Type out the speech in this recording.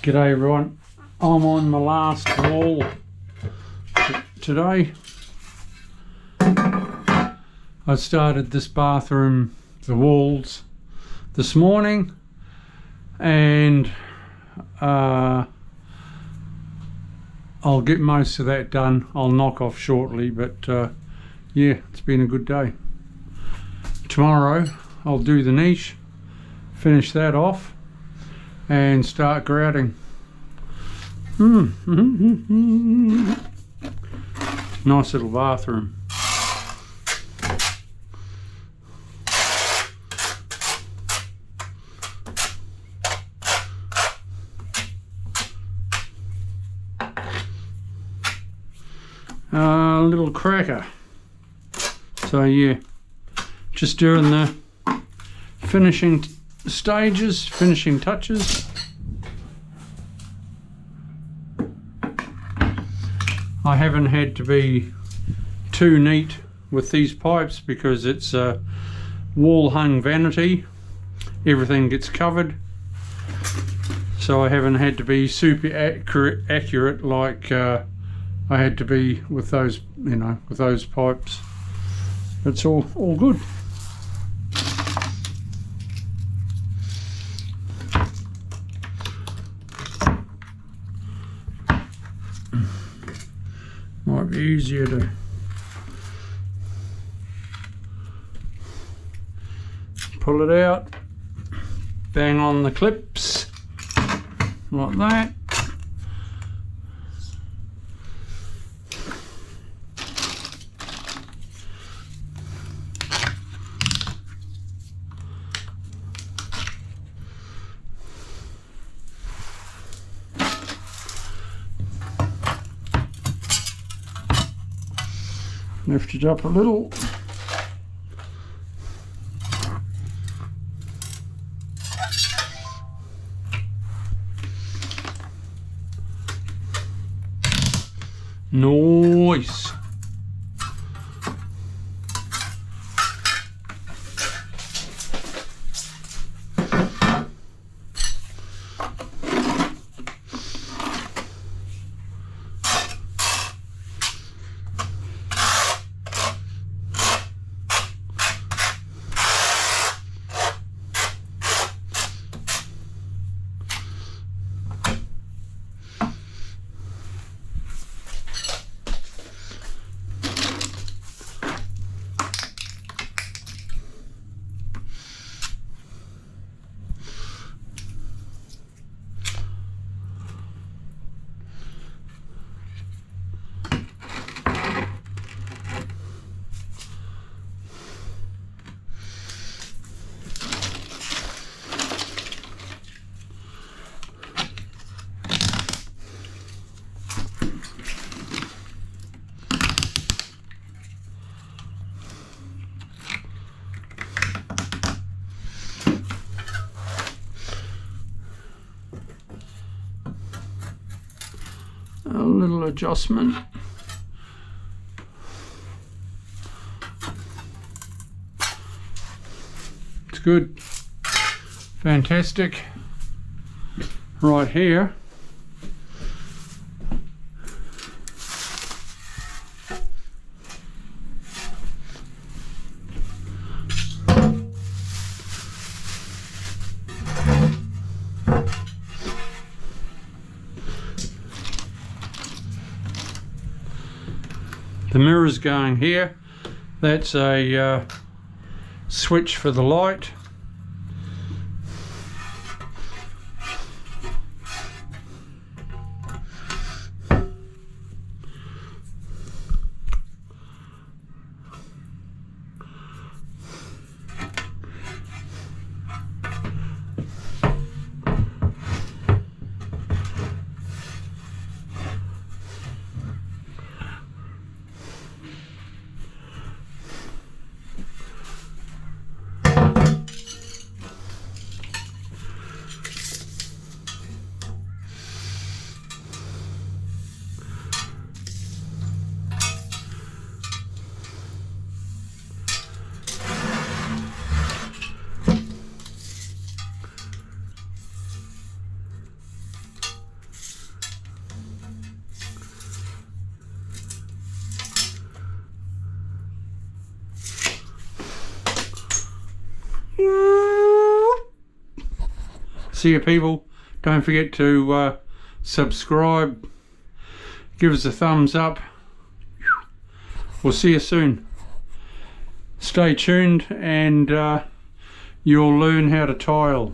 G'day everyone, I'm on my last wall today. I started this bathroom, the walls, this morning, and I'll get most of that done. I'll knock off shortly, but yeah, it's been a good day. Tomorrow I'll do the niche, finish that off, and start grouting. Nice little bathroom. Little cracker. So yeah, just doing the finishing stages, finishing touches. I haven't had to be too neat with these pipes because it's a wall hung vanity. Everything gets covered, so I haven't had to be super accurate like I had to be with those, you know, with those pipes. It's all good. Might be easier to pull it out, bang on the clips like that. Lift it up a little. Nice. A little adjustment. It's good. Fantastic. Right here. The mirror's going here. That's a switch for the light. See you, people. Don't forget to subscribe, give us a thumbs up. We'll see you soon. Stay tuned and you'll learn how to tile.